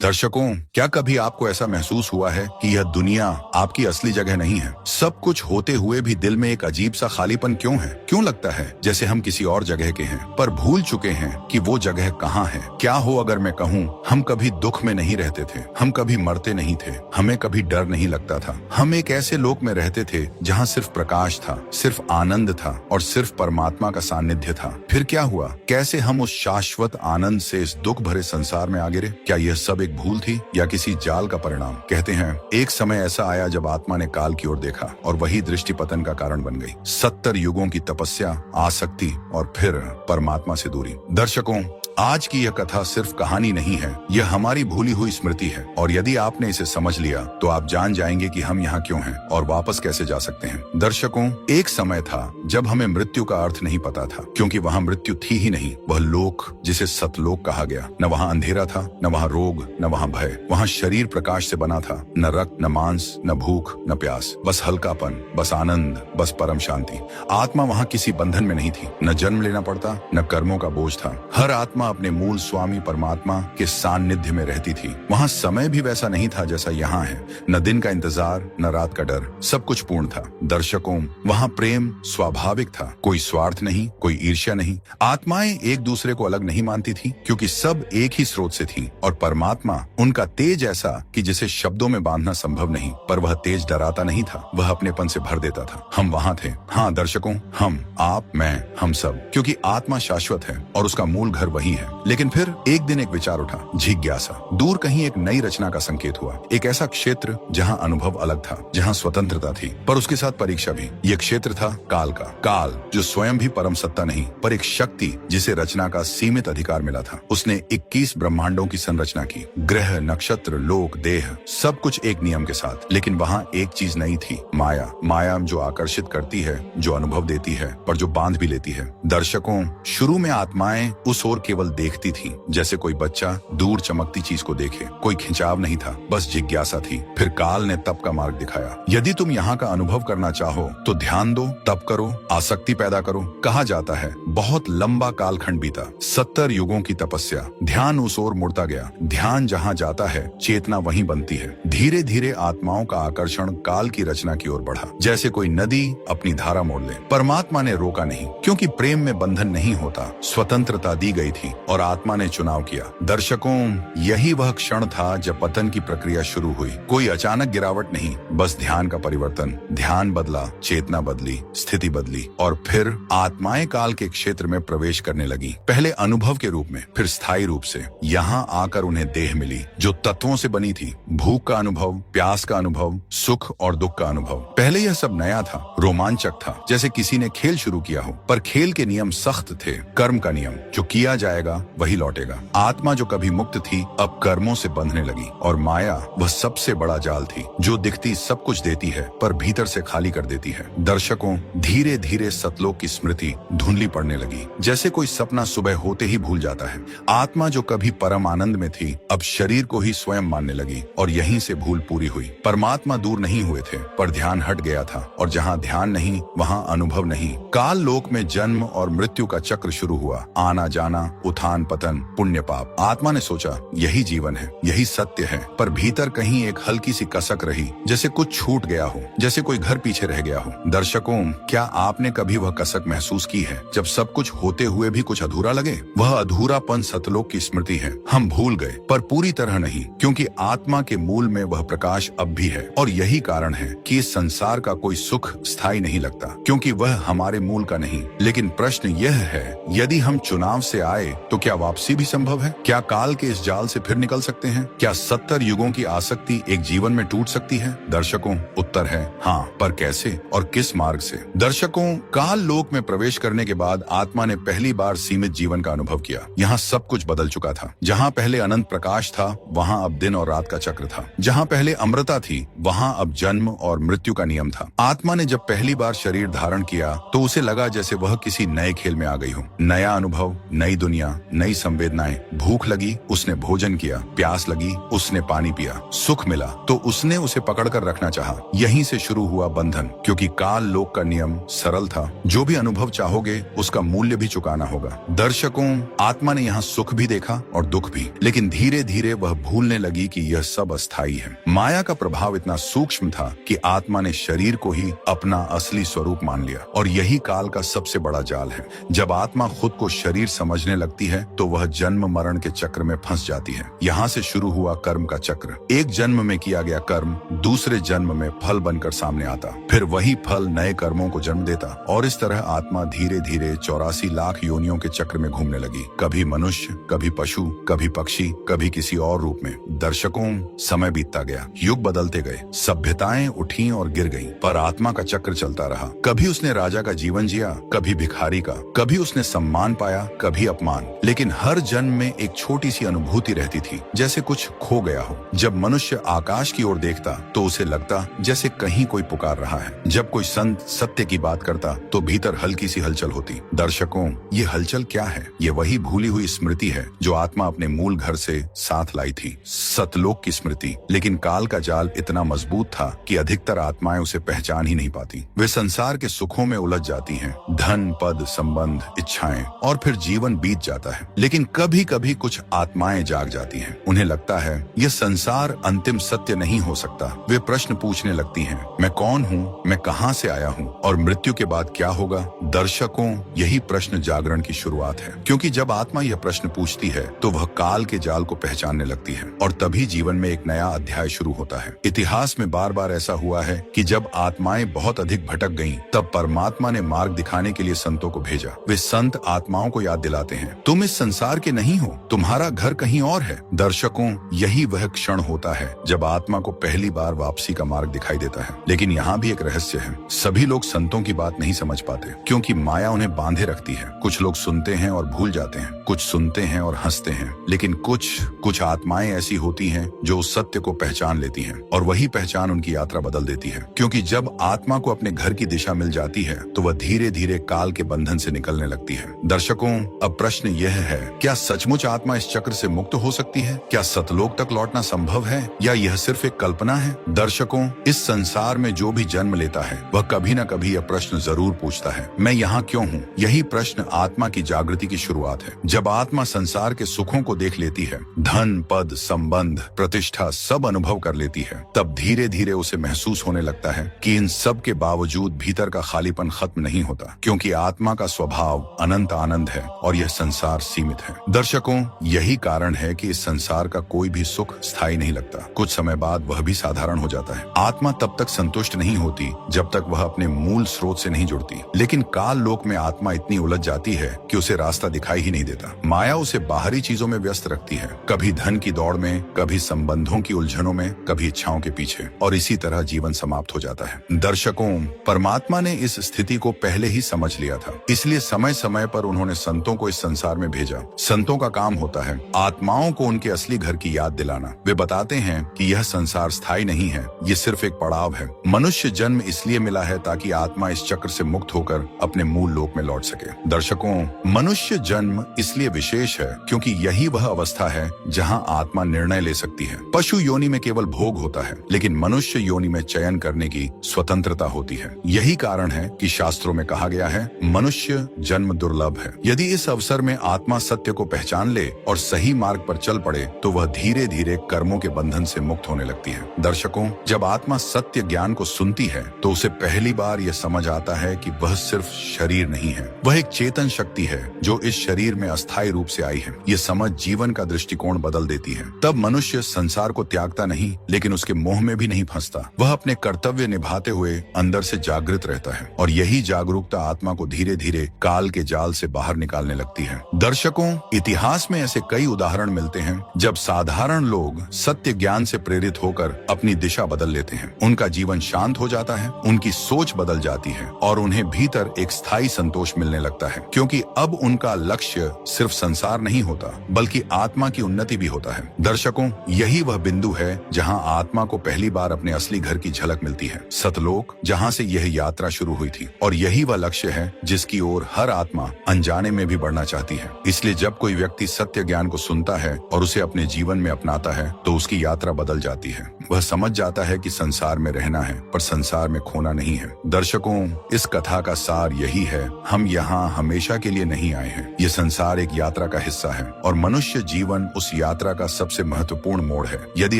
दर्शकों, क्या कभी आपको ऐसा महसूस हुआ है कि यह दुनिया आपकी असली जगह नहीं है? सब कुछ होते हुए भी दिल में एक अजीब सा खालीपन क्यों है? क्यों लगता है जैसे हम किसी और जगह के हैं, पर भूल चुके हैं कि वो जगह कहाँ है? क्या हो अगर मैं कहूँ, हम कभी दुख में नहीं रहते थे, हम कभी मरते नहीं थे, हमें कभी डर नहीं लगता था। हम एक ऐसे लोक में रहते थे जहाँ सिर्फ प्रकाश था, सिर्फ आनंद था और सिर्फ परमात्मा का सानिध्य था। फिर क्या हुआ? कैसे हम उस शाश्वत आनंद से इस दुख भरे संसार में आ गिरे? क्या यह सब भूल थी या किसी जाल का परिणाम? कहते हैं एक समय ऐसा आया जब आत्मा ने काल की ओर देखा और वही दृष्टि पतन का कारण बन गई। 70 युगों की तपस्या, आसक्ति और फिर परमात्मा से दूरी। दर्शकों, आज की यह कथा सिर्फ कहानी नहीं है, यह हमारी भूली हुई स्मृति है। और यदि आपने इसे समझ लिया तो आप जान जाएंगे कि हम यहाँ क्यों हैं और वापस कैसे जा सकते हैं। दर्शकों, एक समय था जब हमें मृत्यु का अर्थ नहीं पता था, क्योंकि वहाँ मृत्यु थी ही नहीं। वह लोक जिसे सतलोक कहा गया, न वहाँ अंधेरा था, न वहाँ रोग, न वहाँ भय। वहाँ शरीर प्रकाश से बना था, न रक्त, न मांस, न भूख, न प्यास, बस हल्कापन, बस आनंद, बस परम शांति। आत्मा वहाँ किसी बंधन में नहीं थी, न जन्म लेना पड़ता, न कर्मों का बोझ था। हर आत्मा अपने मूल स्वामी परमात्मा के सानिध्य में रहती थी। वहाँ समय भी वैसा नहीं था जैसा यहाँ है, न दिन का इंतजार, न रात का डर, सब कुछ पूर्ण था। दर्शकों, वहाँ प्रेम स्वाभाविक था, कोई स्वार्थ नहीं, कोई ईर्ष्या नहीं। आत्माएं एक दूसरे को अलग नहीं मानती थी, क्योंकि सब एक ही स्रोत से थी। और परमात्मा उनका तेज ऐसा कि जिसे शब्दों में बांधना संभव नहीं, पर वह तेज डराता नहीं था, वह अपनेपन से भर देता था। हम वहाँ थे। हाँ दर्शकों, हम, आप, मैं, हम सब, क्योंकि आत्मा शाश्वत है और उसका मूल घर वही है। लेकिन फिर एक दिन एक विचार उठा, जिज्ञासा। दूर कहीं एक नई रचना का संकेत हुआ, एक ऐसा क्षेत्र जहाँ अनुभव अलग था, जहाँ स्वतंत्रता थी, पर उसके साथ परीक्षा भी। यह क्षेत्र था काल का। काल जो स्वयं भी परम सत्ता नहीं, पर एक शक्ति जिसे रचना का सीमित अधिकार मिला था। उसने 21 ब्रह्मांडों की संरचना की, ग्रह, नक्षत्र, लोक, देह, सब कुछ एक नियम के साथ। लेकिन वहाँ एक चीज नहीं थी, माया। माया जो आकर्षित करती है, जो अनुभव देती है, पर जो बांध भी लेती है। दर्शकों, शुरू में आत्माएं उस ओर केवल देखती थी, जैसे कोई बच्चा दूर चमकती चीज को देखे। कोई खिंचाव नहीं था, बस जिज्ञासा थी। फिर काल ने तप का मार्ग दिखाया। यदि तुम यहाँ का अनुभव करना चाहो तो ध्यान दो, तप करो, आसक्ति पैदा करो। कहा जाता है बहुत लंबा कालखंड बीता, 70 युगों की तपस्या। ध्यान उस ओर मुड़ता गया। ध्यान जहाँ जाता है, चेतना वहीं बनती है। धीरे धीरे आत्माओं का आकर्षण काल की रचना की ओर बढ़ा, जैसे कोई नदी अपनी धारा मोड़ ले। परमात्मा ने रोका नहीं, क्योंकि प्रेम में बंधन नहीं होता। स्वतंत्रता दी गई थी और आत्मा ने चुनाव किया। दर्शकों, यही वह क्षण था जब पतन की प्रक्रिया शुरू हुई। कोई अचानक गिरावट नहीं, बस ध्यान का परिवर्तन। ध्यान बदला, चेतना बदली, स्थिति बदली, और फिर आत्माएं काल के क्षेत्र में प्रवेश करने लगी। पहले अनुभव के रूप में, फिर स्थायी रूप से। यहाँ आकर उन्हें देह मिली जो तत्वों से बनी थी। भूख का अनुभव, प्यास का अनुभव, सुख और दुख का अनुभव। पहले यह सब नया था, रोमांचक था, जैसे किसी ने खेल शुरू किया हो। पर खेल के नियम सख्त थे। कर्म का नियम, जो किया जाएगा वही लौटेगा। आत्मा जो कभी मुक्त थी, अब कर्मों से बंधने लगी। और माया वह सबसे बड़ा जाल थी, जो दिखती सब कुछ देती है, पर भीतर से खाली कर देती है। दर्शकों, धीरे धीरे सतलोक की स्मृति धुंधली पड़ने लगी, जैसे कोई सपना सुबह होते ही भूल जाता है। आत्मा जो कभी परम आनंद में थी, अब शरीर को ही स्वयं मानने लगी, और यहीं से भूल पूरी हुई। परमात्मा दूर नहीं हुए थे, पर ध्यान हट गया था, और जहाँ ध्यान नहीं, वहाँ अनुभव नहीं। काल लोक में जन्म और मृत्यु का चक्र शुरू हुआ, आना जाना, उठान पतन, पुण्य पाप। आत्मा ने सोचा यही जीवन है, यही सत्य है, पर भीतर कहीं एक हल्की सी कसक रही, जैसे कुछ छूट गया हो, जैसे कोई घर पीछे रह गया हो। दर्शकों, क्या आपने कभी वह कसक महसूस की है, जब सब कुछ होते हुए भी कुछ अधूरा लगे? वह अधूरापन सतलोक की स्मृति है। हम भूल गए, पर पूरी तरह नहीं, क्योंकि आत्मा के मूल में वह प्रकाश अब भी है। और यही कारण है कि इस संसार का कोई सुख स्थायी नहीं लगता, क्योंकि वह हमारे मूल का नहीं। लेकिन प्रश्न यह है, यदि हम चुनाव से आए तो क्या वापसी भी संभव है? क्या काल के इस जाल से फिर निकल सकते हैं? क्या 70 युगों की आसक्ति एक जीवन में टूट सकती है? दर्शकों, उत्तर है हाँ, पर कैसे और किस मार्ग से? दर्शकों, काल लोक में प्रवेश करने के बाद आत्मा ने पहली बार सीमित जीवन का अनुभव किया। यहाँ सब कुछ बदल चुका था। जहाँ पहले अनंत प्रकाश था, वहाँ अब दिन और रात का चक्र था। जहाँ पहले अमृता थी, वहाँ अब जन्म और मृत्यु का नियम था। आत्मा ने जब पहली बार शरीर धारण किया तो उसे लगा जैसे वह किसी नए खेल में आ गई हो। नया अनुभव, नई दुनिया, इंद्रियां, नई संवेदनाएं। भूख लगी, उसने भोजन किया। प्यास लगी, उसने पानी पिया। सुख मिला तो उसने उसे पकड़कर रखना चाहा। यहीं से शुरू हुआ बंधन, क्योंकि काल लोक का नियम सरल था, जो भी अनुभव चाहोगे उसका मूल्य भी चुकाना होगा। दर्शकों, आत्मा ने यहाँ सुख भी देखा और दुख भी, लेकिन धीरे धीरे वह भूलने लगी कि यह सब अस्थायी है। माया का प्रभाव इतना सूक्ष्म था कि आत्मा ने शरीर को ही अपना असली स्वरूप मान लिया, और यही काल का सबसे बड़ा जाल है। जब आत्मा खुद को शरीर समझने लगती है तो वह जन्म मरण के चक्र में फंस जाती है। यहाँ से शुरू हुआ कर्म का चक्र। एक जन्म में किया गया कर्म दूसरे जन्म में फल बनकर सामने आता, फिर वही फल नए कर्मों को जन्म देता, और इस तरह आत्मा धीरे धीरे 84 लाख योनियों के चक्र में घूमने लगी। कभी मनुष्य, कभी पशु, कभी पक्षी, कभी किसी और रूप में। दर्शकों, समय बीतता गया, युग बदलते गए, सभ्यताएं उठी और गिर गईं, पर आत्मा का चक्र चलता रहा। कभी उसने राजा का जीवन जिया, कभी भिखारी का, कभी उसने सम्मान पाया, कभी अपमान, लेकिन हर जन्म में एक छोटी सी अनुभूति रहती थी, जैसे कुछ खो गया हो। जब मनुष्य आकाश की ओर देखता तो उसे लगता जैसे कहीं कोई पुकार रहा है। जब कोई संत सत्य की बात करता तो भीतर हल्की सी हलचल होती। दर्शकों, ये हलचल क्या है? ये वही भूली हुई स्मृति है जो आत्मा अपने मूल घर से साथ लाई थी, सतलोक की स्मृति। लेकिन काल का जाल इतना मजबूत था कि अधिकतर आत्माएं उसे पहचान ही नहीं पाती। वे संसार के सुखों में उलझ जाती हैं, धन, पद, संबंध, इच्छाएं, और फिर जीवन बीत जाता है। लेकिन कभी कभी कुछ आत्माएं जाग जाती हैं। उन्हें लगता है यह संसार अंतिम सत्य नहीं हो सकता। वे प्रश्न पूछने लगती हैं, मैं कौन हूँ, मैं कहाँ से आया हूँ, और मृत्यु के बाद क्या होगा? दर्शकों, यही प्रश्न जागरण की शुरुआत है, क्योंकि जब आत्मा यह प्रश्न पूछती है तो वह काल के जाल को पहचानने लगती है, और तभी जीवन में एक नया अध्याय शुरू होता है। इतिहास में बार बार ऐसा हुआ है कि जब आत्माएं बहुत अधिक भटक गईं, तब परमात्मा ने मार्ग दिखाने के लिए संतों को भेजा। वे संत आत्माओं को याद दिलाते हैं, तुम इस संसार के नहीं हो, तुम्हारा घर कहीं और है। दर्शकों, यही वह क्षण होता है जब आत्मा को पहली बार वापसी का मार्ग दिखाई देता है। लेकिन यहाँ भी एक रहस्य है। सभी लोग संतों की बात नहीं समझ पाते, क्योंकि माया उन्हें बांधे रखती है। कुछ लोग सुनते हैं और भूल जाते हैं, कुछ सुनते हैं और हंसते हैं, लेकिन कुछ आत्माएं ऐसी होती हैं जो उस सत्य को पहचान लेती हैं, और वही पहचान उनकी यात्रा बदल देती है। क्योंकि जब आत्मा को अपने घर की दिशा मिल जाती है तो वह धीरे धीरे काल के बंधन से निकलने लगती है। दर्शकों, अब प्रश्न यह है, क्या सचमुच आत्मा इस चक्र से मुक्त हो सकती है? क्या सतलोक तक लौटना संभव है, या यह सिर्फ एक कल्पना है? दर्शकों, इस संसार में जो भी जन्म लेता है वह कभी न कभी यह प्रश्न जरूर पूछता है, मैं यहाँ क्यों हूँ? यही प्रश्न आत्मा की जागृति की शुरुआत है। जब आत्मा संसार के सुखों को देख लेती है, धन, पद, संबंध, प्रतिष्ठा सब अनुभव कर लेती है, तब धीरे धीरे उसे महसूस होने लगता है कि इन सब के बावजूद भीतर का खालीपन खत्म नहीं होता, क्योंकि आत्मा का स्वभाव अनंत आनंद है और यह संसार सीमित है। दर्शकों, यही कारण है कि इस संसार का कोई भी सुख स्थायी नहीं लगता। कुछ समय बाद वह भी साधारण हो जाता है। आत्मा तब तक संतुष्ट नहीं होती जब तक वह अपने मूल स्रोत से नहीं जुड़ती। लेकिन काल लोक में आत्मा इतनी उलझ जाती है कि उसे रास्ता दिखाई ही नहीं देता। माया उसे बाहरी चीजों में व्यस्त रखती है, कभी धन की दौड़ में, कभी संबंधों की उलझनों में, कभी इच्छाओं के पीछे, और इसी तरह जीवन समाप्त हो जाता है। दर्शकों, परमात्मा ने इस स्थिति को पहले ही समझ लिया था, इसलिए समय समय पर उन्होंने संतों को इस संसार में भेजा। संतों का काम होता है आत्माओं को उनके असली घर की याद दिलाना। वे बताते हैं कि यह संसार स्थायी नहीं है, ये सिर्फ एक पड़ाव है। मनुष्य जन्म इसलिए मिला है ताकि आत्मा इस चक्र से मुक्त होकर अपने मूल लोक में लौट सके। दर्शकों, मनुष्य जन्म इसलिए विशेष है क्योंकि यही वह अवस्था है जहाँ आत्मा निर्णय ले सकती है। पशु योनि में केवल भोग होता है, लेकिन मनुष्य योनि में चयन करने की स्वतंत्रता होती है। यही कारण है कि शास्त्रों में कहा गया है, मनुष्य जन्म दुर्लभ है। यदि इस अवसर में आत्मा सत्य को पहचान ले और सही मार्ग पर चल पड़े तो वह धीरे धीरे कर्मों के बंधन से मुक्त होने लगती है। दर्शकों, जब आत्मा सत्य ज्ञान को सुनती है तो उसे पहली बार यह समझ आता है कि वह सिर्फ शरीर नहीं है, वह एक चेतन शक्ति है जो इस शरीर में अस्थायी रूप से आई है। ये समझ जीवन का दृष्टिकोण बदल देती है। तब मनुष्य संसार को त्यागता नहीं, लेकिन उसके मोह में भी नहीं फंसता। वह अपने कर्तव्य निभाते हुए अंदर से जागृत रहता है, और यही जागरूकता आत्मा को धीरे धीरे काल के जाल से बाहर निकालने लगती है। दर्शकों, इतिहास में ऐसे कई उदाहरण मिलते हैं जब साधारण लोग सत्य ज्ञान से प्रेरित होकर अपनी दिशा बदल लेते हैं। उनका जीवन शांत हो जाता है, उनकी सोच बदल जाती है, और उन्हें भीतर एक स्थायी संतोष मिलने लगता है, क्योंकि अब उनका लक्ष्य सिर्फ संसार नहीं होता बल्कि आत्मा की उन्नति भी होता है। दर्शकों, यही वह बिंदु है जहां आत्मा को पहली बार अपने असली घर की झलक मिलती है, सतलोक, जहां से यह यात्रा शुरू हुई थी। और यही वह लक्ष्य है जिसकी ओर हर आत्मा अनजाने में भी बढ़ना चाहती है। है। इसलिए जब कोई व्यक्ति सत्य ज्ञान को सुनता है और उसे अपने जीवन में अपनाता है तो उसकी यात्रा बदल जाती है। वह समझ जाता है कि संसार में रहना है पर संसार में खोना नहीं है। दर्शकों, इस कथा का सार यही है, हम यहाँ हमेशा के लिए नहीं आए हैं। ये संसार एक यात्रा का हिस्सा है और मनुष्य जीवन उस यात्रा का सबसे महत्वपूर्ण मोड़ है। यदि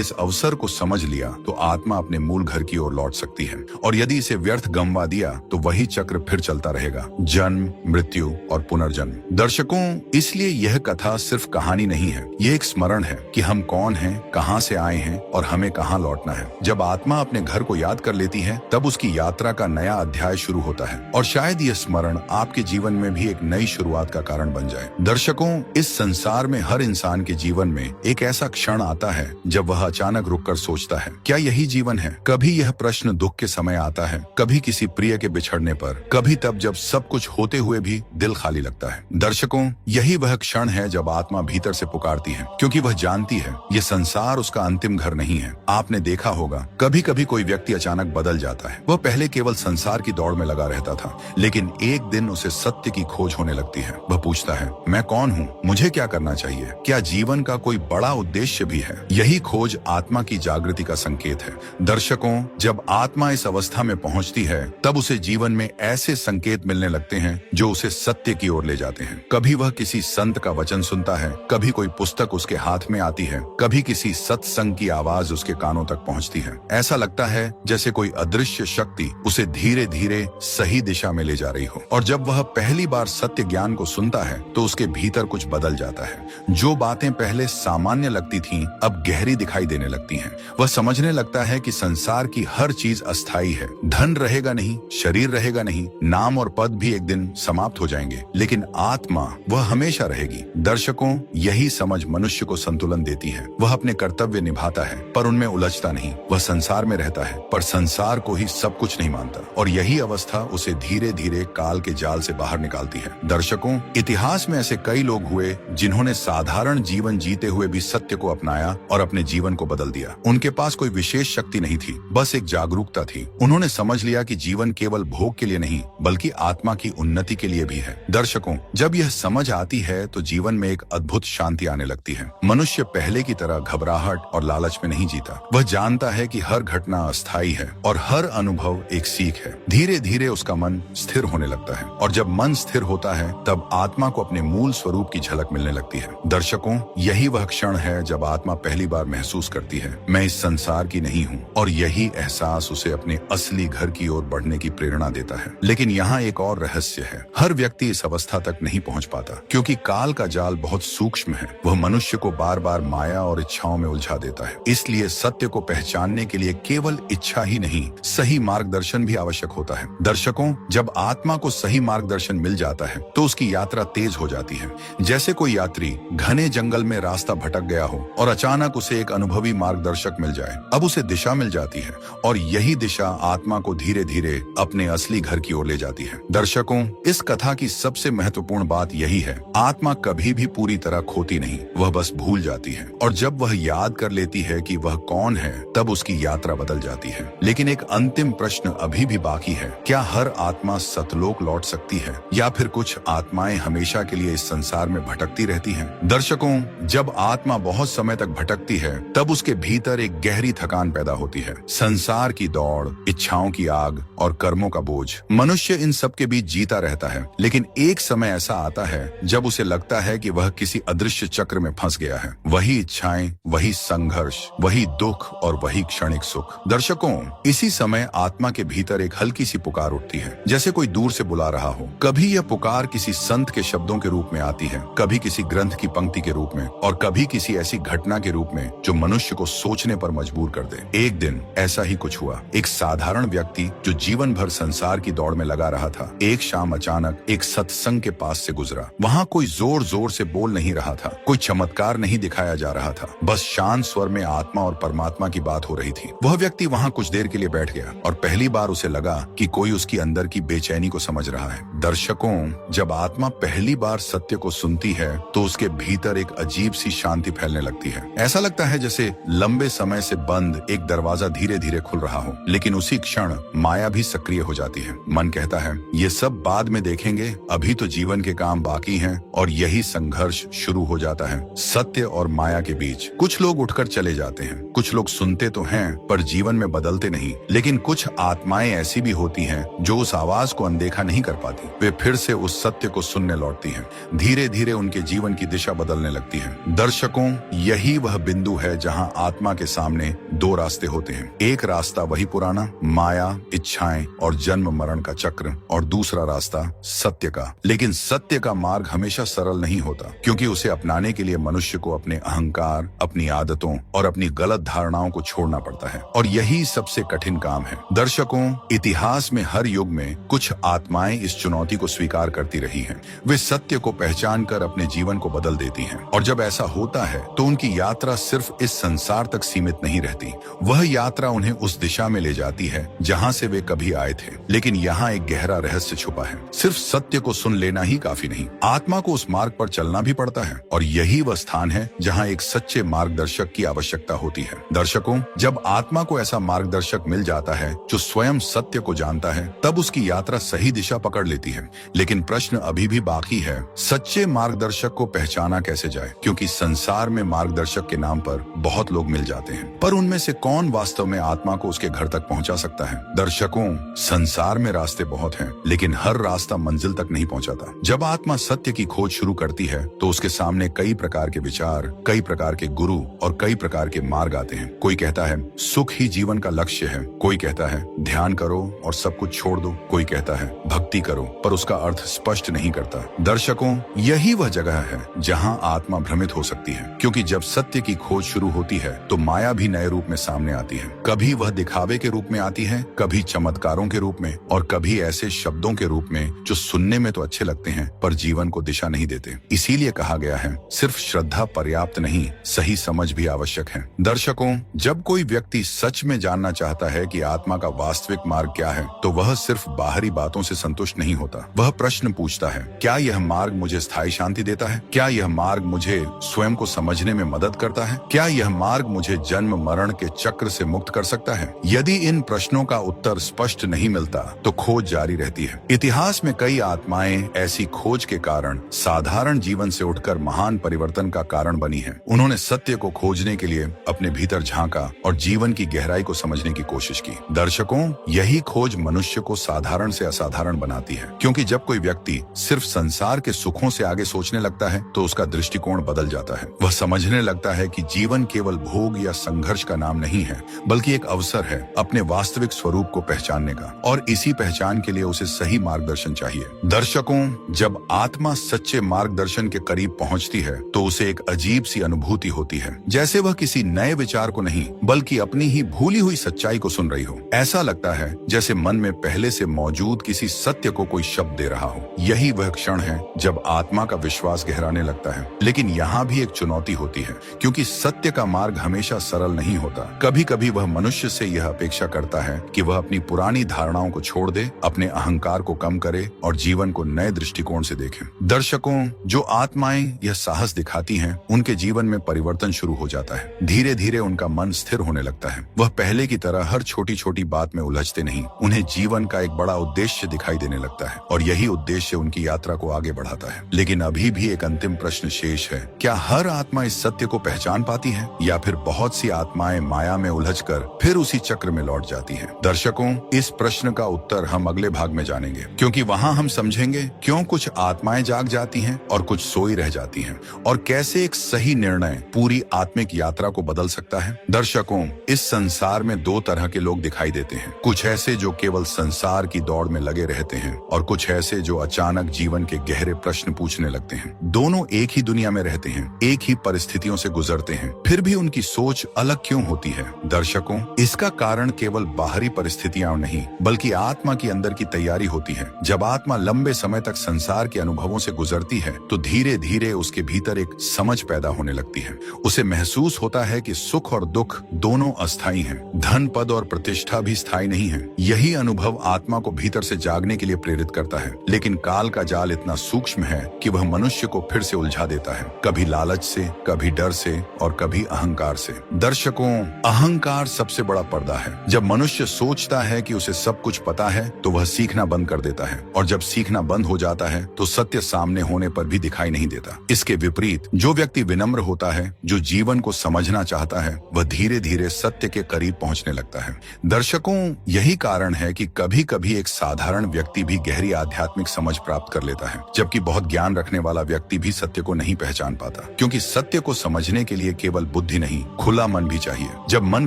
इस अवसर को समझ लिया तो आत्मा अपने मूल घर की ओर लौट सकती है और यदि इसे व्यर्थ गंवा दिया तो वही चक्र फिर चलता रहेगा, जन्म, मृत्यु और पुनर्जन्म। दर्शकों, इसलिए यह कथा सिर्फ कहानी नहीं है, ये एक स्मरण है कि हम कौन हैं, कहां से आए हैं और हमें कहां लौटना है। जब आत्मा अपने घर को याद कर लेती है तब उसकी यात्रा का नया अध्याय शुरू होता है और शायद यह स्मरण आपके जीवन में भी एक नई शुरुआत का कारण बन जाए। दर्शकों, इस संसार में हर इंसान के जीवन में एक ऐसा क्षण आता है जब वह अचानक रुककर सोचता है, क्या यही जीवन है? कभी यह प्रश्न दुख के समय आता है, कभी किसी प्रिय के बिछड़ने पर, कभी तब जब सब कुछ होते हुए भी दिल खाली लगता है। दर्शकों, यही वह क्षण है जब आत्मा भीतर से पुकारती है, क्योंकि वह जानती है ये संसार उसका अंतिम घर नहीं है। आपने देखा होगा, कभी कभी कोई व्यक्ति अचानक बदल जाता है। वह पहले केवल संसार की दौड़ में लगा रहता था, लेकिन एक दिन उसे सत्य की खोज होने लगती है। वह पूछता है, मैं कौन हूँ, मुझे क्या करना चाहिए, क्या जीवन का कोई बड़ा उद्देश्य भी है? यही खोज आत्मा की जागृति का संकेत है। दर्शकों, जब आत्मा इस अवस्था में पहुंचती है तब उसे जीवन में ऐसे संकेत मिलने लगते हैं जो उसे सत्य की ओर ले जाते हैं। कभी वह किसी संत का वचन सुनता है, कभी कोई पुस्तक उसके हाथ में आती है, कभी किसी सत्संग की आवाज उसके कानों तक पहुंचती है। ऐसा लगता है जैसे कोई अदृश्य शक्ति उसे धीरे धीरे सही दिशा में ले जा रही हो। और जब वह पहली बार सत्य ज्ञान को सुनता है तो उसके भीतर कुछ बदल जाता है। जो बातें पहले सामान्य लगती थीं अब गहरी दिखाई देने लगती हैं। वह समझने लगता है कि संसार की हर चीज अस्थायी है। धन रहेगा नहीं, शरीर रहेगा नहीं, नाम और पद भी एक दिन समाप्त हो जाएंगे, लेकिन आत्मा वह हमेशा रहेगी। दर्शकों, यही समझ मनुष्य को संतुलन देती है। वह अपने कर्तव्य निभाता है पर उनमें उलझता नहीं। वह संसार में रहता है पर संसार को ही सब कुछ नहीं मानता और यही अवस्था उसे धीरे धीरे काल के जाल से बाहर निकालती है। दर्शकों, इतिहास में ऐसे कई लोग हुए जिन्होंने साधारण जीवन जीते हुए भी सत्य को अपनाया और अपने जीवन को बदल दिया। उनके पास कोई विशेष शक्ति नहीं थी, बस एक जागरूकता थी। उन्होंने समझ लिया कि जीवन केवल भोग के लिए नहीं बल्कि आत्मा की उन्नति के लिए भी है। दर्शकों, जब यह समझ आती है तो जीवन में एक अद्भुत शांति आने लगती है। मनुष्य पहले की तरह घबराहट और लालच में नहीं जीता। वह जानता है कि हर घटना अस्थायी है और हर अनुभव एक सीख है। धीरे धीरे उसका मन स्थिर होने लगता है और जब मन स्थिर होता है तब आत्मा को अपने मूल स्वरूप की झलक मिलने लगती है। दर्शकों, यही वह क्षण है जब आत्मा पहली बार महसूस करती है, मैं इस संसार की नहीं हूँ, और यही एहसास उसे अपने असली घर की ओर बढ़ने की प्रेरणा देता है। लेकिन यहाँ एक और रहस्य है, हर व्यक्ति इस अवस्था तक नहीं पहुँच पाता क्योंकि काल का जाल बहुत सूक्ष्म है। वह मनुष्य को बार बार माया और इच्छाओं में उलझा देता है। इसलिए सत्य को पहचानने के लिए केवल इच्छा ही नहीं, सही मार्गदर्शन भी आवश्यक होता है। दर्शकों, जब आत्मा को सही मार्गदर्शन मिल जाता है तो उसकी यात्रा तेज हो जाती है। जैसे कोई यात्री घने जंगल में रास्ता भटक गया हो और अचानक उसे एक अनुभवी मार्गदर्शक मिल जाए। अब उसे दिशा मिल जाती है और यही दिशा आत्मा को धीरे धीरे अपने असली घर की ओर ले जाती है। दर्शकों, इस कथा की सबसे महत्वपूर्ण बात यही है, आत्मा कभी भी पूरी तरह खोती नहीं, वह बस भूल जाती है। और जब वह याद कर लेती है कि वह कौन है तब उसकी यात्रा बदल जाती है। लेकिन एक अंतिम प्रश्न अभी भी बाकी है, क्या हर आत्मा सतलोक लौट सकती है या फिर कुछ आत्माएं हमेशा के लिए इस संसार में भटकती रहती हैं? दर्शकों, जब आत्मा बहुत समय तक भटकती है तब उसके भीतर एक गहरी थकान पैदा होती है। संसार की दौड़, इच्छाओं की आग और कर्मों का बोझ। मनुष्य इन सब के बीच जीता रहता है, लेकिन एक समय ऐसा आता है जब उसे लगता है कि वह किसी अदृश्य चक्र में फंस गया है। वही इच्छाएं, वही संघर्ष, वही दुख और वही क्षणिक सुख। दर्शकों, इसी समय आत्मा के भीतर एक हल्की सी पुकार उठती है, जैसे कोई दूर से बुला रहा हो। कभी यह पुकार किसी संत के शब्दों के रूप में आती है, कभी किसी ग्रंथ की पंक्ति के रूप में और कभी किसी ऐसी घटना के रूप में जो मनुष्य को सोचने पर मजबूर कर दे। एक दिन ऐसा ही कुछ हुआ। एक साधारण व्यक्ति जो जीवन भर संसार की दौड़ में लगा रहा था, एक शाम अचानक एक सत्संग के पास से गुजरा। वहाँ कोई जोर जोर से बोल नहीं रहा था, कोई चमत्कार नहीं दिखाया जा रहा था, बस शांत स्वर में आत्मा और परमात्मा आत्मा की बात हो रही थी। वह व्यक्ति वहां कुछ देर के लिए बैठ गया और पहली बार उसे लगा कि कोई उसकी अंदर की बेचैनी को समझ रहा है। दर्शकों, जब आत्मा पहली बार सत्य को सुनती है तो उसके भीतर एक अजीब सी शांति फैलने लगती है। ऐसा लगता है जैसे लंबे समय से बंद एक दरवाजा धीरे धीरे खुल रहा हो, लेकिन उसी क्षण माया भी सक्रिय हो जाती है। मन कहता है ये सब बाद में देखेंगे, अभी तो जीवन के काम बाकी हैं, और यही संघर्ष शुरू हो जाता है सत्य और माया के बीच। कुछ लोग उठकर चले जाते हैं, कुछ लोग सुनते तो हैं पर जीवन में बदलते नहीं। लेकिन कुछ आत्माएं ऐसी भी होती हैं जो उस आवाज को अनदेखा नहीं कर पाती। वे फिर से उस सत्य को सुनने लौटती हैं। धीरे धीरे उनके जीवन की दिशा बदलने लगती है। दर्शकों, यही वह बिंदु है जहां आत्मा के सामने दो रास्ते होते हैं। एक रास्ता वही पुराना, माया, इच्छाएं और जन्म मरण का चक्र, और दूसरा रास्ता सत्य का। लेकिन सत्य का मार्ग हमेशा सरल नहीं होता, क्योंकि उसे अपनाने के लिए मनुष्य को अपने अहंकार, अपनी आदतों और अपनी गलत धारणाओं को छोड़ना पड़ता है, और यही सबसे कठिन काम है। दर्शकों, इतिहास में हर युग में कुछ आत्माएं इस चुनौती को स्वीकार करती रही हैं। वे सत्य को पहचान कर अपने जीवन को बदल देती हैं, और जब ऐसा होता है तो उनकी यात्रा सिर्फ इस संसार तक सीमित नहीं रहती। वह यात्रा उन्हें उस दिशा में ले जाती है जहां से वे कभी आए थे। लेकिन यहाँ एक गहरा रहस्य छुपा है। सिर्फ सत्य को सुन लेना ही काफी नहीं, आत्मा को उस मार्ग पर चलना भी पड़ता है, और यही वह स्थान है जहाँ एक सच्चे मार्गदर्शक की आवश्यकता होती है। दर्शकों, जब आत्मा को ऐसा मार्गदर्शक मिल जाता है जो स्वयं सत्य को जानता है, तब उसकी यात्रा सही दिशा पकड़ लेती है। लेकिन प्रश्न अभी भी बाकी है, सच्चे मार्गदर्शक को पहचाना कैसे जाए? क्योंकि संसार में मार्गदर्शक के नाम पर बहुत लोग मिल जाते हैं, पर उनमें से कौन वास्तव में आत्मा को उसके घर तक पहुंचा सकता है? दर्शकों, संसार में रास्ते बहुत हैं, लेकिन हर रास्ता मंजिल तक नहीं पहुंचाता। जब आत्मा सत्य की खोज शुरू करती है तो उसके सामने कई प्रकार के विचार, कई प्रकार के गुरु और कई प्रकार के मार्ग आते हैं। कोई कहता है सुख ही जीवन का लक्ष्य है, कोई कहता है ध्यान करो और सब कुछ छोड़ दो, कोई कहता है भक्ति करो, पर उसका अर्थ स्पष्ट नहीं करता। दर्शकों, यही वह जगह है जहां आत्मा भ्रमित हो सकती है, क्योंकि जब सत्य की खोज शुरू होती है तो माया भी नए रूप में सामने आती है। कभी वह दिखावे के रूप में आती है, कभी चमत्कारों के रूप में, और कभी ऐसे शब्दों के रूप में जो सुनने में तो अच्छे लगते हैं पर जीवन को दिशा नहीं देते। इसीलिए कहा गया है, सिर्फ श्रद्धा पर्याप्त नहीं, सही समझ भी आवश्यक है। दर्शकों, जब कोई व्यक्ति सच में जानना चाहता है कि आत्मा का वास्तविक मार्ग क्या है, तो वह सिर्फ बाहरी बातों से संतुष्ट नहीं होता। वह प्रश्न पूछता है, क्या यह मार्ग मुझे स्थायी शांति देता है? क्या यह मार्ग मुझे स्वयं को समझने में मदद करता है? क्या यह मार्ग मुझे जन्म मरण के चक्र से मुक्त कर सकता है? यदि इन प्रश्नों का उत्तर स्पष्ट नहीं मिलता तो खोज जारी रहती है। इतिहास में कई आत्माएं ऐसी खोज के कारण साधारण जीवन से उठकर महान परिवर्तन का कारण बनी हैं। उन्होंने सत्य को खोजने के लिए अपने भीतर झांका और जीवन की गहराई को समझने की कोशिश की। दर्शकों, यही खोज मनुष्य को साधारण से असाधारण बनाती है, क्योंकि जब कोई व्यक्ति सिर्फ संसार के सुखों से आगे सोचने लगता है तो उसका दृष्टिकोण बदल जाता है। वह समझने लगता है कि जीवन केवल भोग या संघर्ष का नाम नहीं है, बल्कि एक अवसर है अपने वास्तविक स्वरूप को पहचानने का, और इसी पहचान के लिए उसे सही मार्गदर्शन चाहिए। दर्शकों, जब आत्मा सच्चे मार्गदर्शन के करीब पहुंचती है तो उसे एक अजीब सी अनुभूति होती है, जैसे वह किसी नए विचार को नहीं बल्कि अपनी ही भूली हुई सच्चाई को सुन रही हो। ऐसा लगता है जैसे मन में पहले से मौजूद किसी सत्य को कोई शब्द दे रहा हो। यही वह क्षण है जब आत्मा का विश्वास गहराने लगता है। लेकिन यहाँ भी एक चुनौती होती है, क्योंकि सत्य का मार्ग हमेशा सरल नहीं होता। कभी कभी वह मनुष्य से यह अपेक्षा करता है कि वह अपनी पुरानी धारणाओं को छोड़ दे, अपने अहंकार को कम करे और जीवन को नए दृष्टिकोण से देखे। दर्शकों, जो आत्माएं यह साहस दिखाती हैं, उनके जीवन में परिवर्तन शुरू हो जाता है। धीरे धीरे उनका मन स्थिर होने लगता है। वह पहले की तरह हर छोटी छोटी बात में उलझते नहीं। उन्हें जीवन का एक बड़ा उद्देश्य दिखाई देने लगता है, और यही उद्देश्य उनकी यात्रा को आगे बढ़ाता है। लेकिन अभी भी एक अंतिम प्रश्न शेष है, क्या हर आत्मा इस सत्य को पहचान पाती है, या फिर बहुत सी आत्माएं माया में उलझकर फिर उसी चक्र में लौट जाती हैं? दर्शकों, इस प्रश्न का उत्तर हम अगले भाग में जानेंगे, क्योंकि वहां हम समझेंगे क्यों कुछ आत्माएं जाग जाती हैं और कुछ सोई रह जाती हैं, और कैसे एक सही निर्णय पूरी आत्मिक यात्रा को बदल सकता है। दर्शकों, इस संसार में दो तरह के लोग दिखाई देते हैं, कुछ ऐसे जो केवल संसार की दौड़ में लगे रहते हैं, और कुछ ऐसे जो अचानक जीवन के गहरे प्रश्न पूछने लगते हैं। दोनों एक ही दुनिया में रहते हैं, एक ही परिस्थितियों से गुजरते हैं, फिर भी उनकी सोच अलग क्यों होती है? दर्शकों, इसका कारण केवल बाहरी परिस्थितियां नहीं, बल्कि आत्मा की अंदर की तैयारी होती है। जब आत्मा लंबे समय तक संसार के अनुभवों से गुजरती है तो धीरे धीरे उसके भीतर एक समझ पैदा होने लगती है। उसे महसूस होता है कि सुख सुख और दुख दोनों अस्थायी हैं। धन, पद और प्रतिष्ठा भी स्थायी नहीं है। यही अनुभव आत्मा को भीतर से जागने के लिए प्रेरित करता है। लेकिन काल का जाल इतना सूक्ष्म है कि वह मनुष्य को फिर से उलझा देता है, कभी लालच से, कभी डर से और कभी अहंकार से। दर्शकों, अहंकार सबसे बड़ा पर्दा है। जब मनुष्य सोचता है कि उसे सब कुछ पता है तो वह सीखना बंद कर देता है, और जब सीखना बंद हो जाता है तो सत्य सामने होने पर भी दिखाई नहीं देता। इसके विपरीत जो व्यक्ति विनम्र होता है, जो जीवन को समझना चाहता है, वह धीरे धीरे सत्य के करीब पहुंचने लगता है। दर्शकों, यही कारण है कि कभी कभी एक साधारण व्यक्ति भी गहरी आध्यात्मिक समझ प्राप्त कर लेता है, जबकि बहुत ज्ञान रखने वाला व्यक्ति भी सत्य को नहीं पहचान पाता, क्योंकि सत्य को समझने के लिए केवल बुद्धि नहीं, खुला मन भी चाहिए। जब मन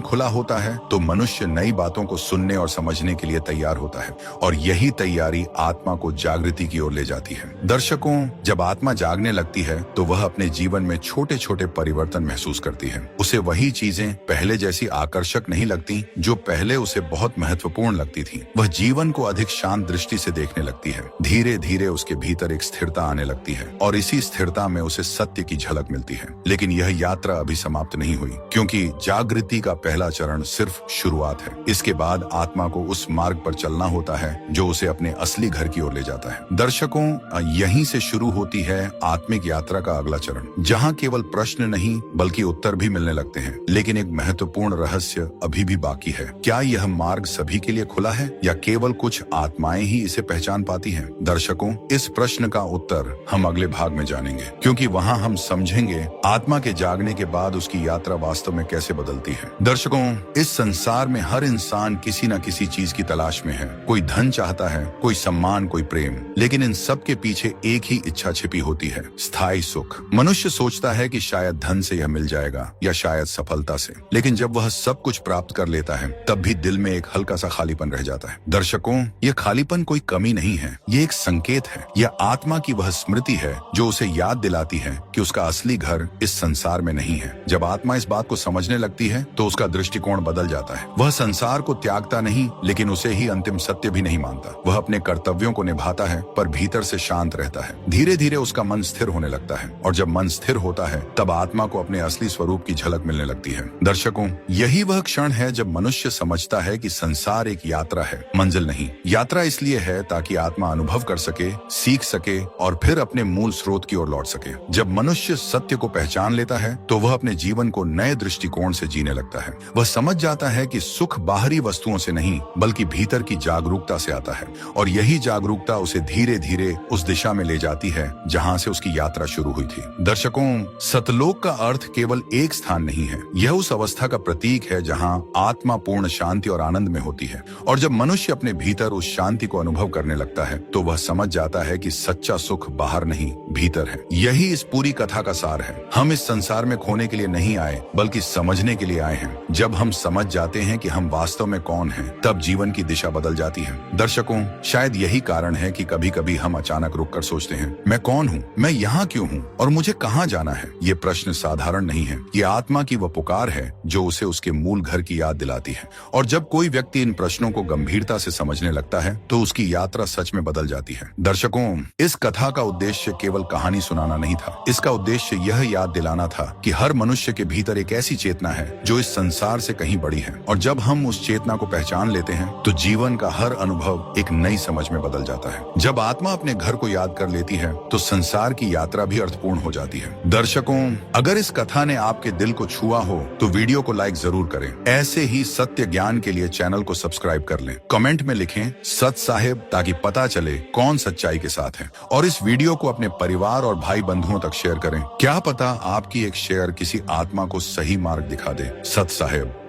खुला होता है तो मनुष्य नई बातों को सुनने और समझने के लिए तैयार होता है, और यही तैयारी आत्मा को जागृति की ओर ले जाती है। दर्शकों, जब आत्मा जागने लगती है तो वह अपने जीवन में छोटे छोटे परिवर्तन महसूस करती है। उसे वही चीजें पहले जैसी आकर्षक नहीं लगती जो पहले उसे बहुत महत्वपूर्ण लगती थी। वह जीवन को अधिक शांत दृष्टि से देखने लगती है। धीरे धीरे उसके भीतर एक स्थिरता आने लगती है, और इसी स्थिरता में उसे सत्य की झलक मिलती है। लेकिन यह यात्रा अभी समाप्त नहीं हुई, क्योंकि जागृति का पहला चरण सिर्फ शुरुआत है। इसके बाद आत्मा को उस मार्ग पर चलना होता है जो उसे अपने असली घर की ओर ले जाता है। दर्शकों, यहीं से शुरू होती है आत्मिक यात्रा का अगला चरण, जहां केवल प्रश्न नहीं बल्कि उत्तर भी मिलने लगते हैं। लेकिन एक महत्वपूर्ण रहस्य अभी भी बाकी है। क्या यह मार्ग सभी के लिए खुला है, या केवल कुछ आत्माएं ही इसे पहचान पाती हैं? दर्शकों, इस प्रश्न का उत्तर हम अगले भाग में जानेंगे, क्योंकि वहां हम समझेंगे आत्मा के जागने के बाद उसकी यात्रा वास्तव में कैसे बदलती है। दर्शकों, इस संसार में हर इंसान किसी न किसी चीज की तलाश में है। कोई धन चाहता है, कोई सम्मान, कोई प्रेम, लेकिन इन सब के पीछे एक ही इच्छा छिपी होती है, स्थायी सुख। मनुष्य सोचता है कि शायद धन से यह मिल जाएगा, या शायद सफलता से, लेकिन जब वह सब कुछ प्राप्त कर लेता है तब भी दिल में एक हल्का सा खालीपन रह जाता है। दर्शकों, यह खालीपन कोई कमी नहीं है, ये एक संकेत है। यह आत्मा की वह स्मृति है जो उसे याद दिलाती है कि उसका असली घर इस संसार में नहीं है। जब आत्मा इस बात को समझने लगती है तो उसका दृष्टिकोण बदल जाता है। वह संसार को त्यागता नहीं, लेकिन उसे ही अंतिम सत्य भी नहीं मानता। वह अपने कर्तव्यों को निभाता है, पर भीतर से शांत रहता है। धीरे धीरे उसका मन स्थिर होने लगता है, और जब मन स्थिर होता है तब आत्मा को अपने असली स्वरूप की झलक मिलने लगती है। दर्शकों, यही वह क्षण है जब मनुष्य समझता है कि संसार एक यात्रा है, मंजिल नहीं। यात्रा इसलिए है ताकि आत्मा अनुभव कर सके, सीख सके और फिर अपने मूल स्रोत की ओर लौट सके। जब मनुष्य सत्य को पहचान लेता है तो वह अपने जीवन को नए दृष्टिकोण से जीने लगता है। वह समझ जाता है कि सुख बाहरी वस्तुओं से नहीं बल्कि भीतर की जागरूकता से आता है, और यही जागरूकता उसे धीरे धीरे उस दिशा में ले जाती है जहां से उसकी यात्रा शुरू हुई थी। दर्शकों, सतलोक का अर्थ केवल एक स्थान नहीं है, यह उस अवस्था का प्रतीक है जहां आत्मा पूर्ण शांति और आनंद में होती है। और जब मनुष्य अपने भीतर उस शांति को अनुभव करने लगता है तो वह समझ जाता है कि सच्चा सुख बाहर नहीं, भीतर है। यही इस पूरी कथा का सार है। हम इस संसार में खोने के लिए नहीं आए बल्कि समझने के लिए आए हैं। जब हम समझ जाते हैं कि हम वास्तव में कौन हैं, तब जीवन की दिशा बदल जाती है। दर्शकों, शायद यही कारण है कि कभी कभी हम अचानक रुककर सोचते हैं, मैं कौन हूँ, मैं यहाँ क्यों हूँ और मुझे कहाँ जाना है। ये प्रश्न साधारण नहीं है, ये आत्मा की वह पुकार है जो उसे उसके मूल घर की याद दिलाती है। और जब कोई व्यक्ति इन प्रश्नों को गंभीरता से समझने लगता है तो उसकी यात्रा सच में बदल जाती है। दर्शकों, इस कथा का उद्देश्य केवल कहानी सुनाना नहीं था। इसका उद्देश्य यह याद दिलाना था कि हर मनुष्य के भीतर एक ऐसी चेतना है जो इस संसार से कहीं बड़ी है, और जब हम उस चेतना को पहचान लेते हैं तो जीवन का हर अनुभव एक नई समझ में बदल जाता है। जब आत्मा अपने घर को याद कर लेती है तो संसार की यात्रा भी अर्थपूर्ण हो जाती है। दर्शकों, अगर इस कथा ने आपके दिल को छुआ हो तो वीडियो को लाइक जरूर करें। ऐसे ही सत्य ज्ञान के लिए चैनल को सब्सक्राइब कर लें। कमेंट में लिखें सत साहेब, ताकि पता चले कौन सच्चाई के साथ है। और इस वीडियो को अपने परिवार और भाई बंधुओं तक शेयर करें। क्या पता आपकी एक शेयर किसी आत्मा को सही मार्ग दिखा दे। सत साहेब।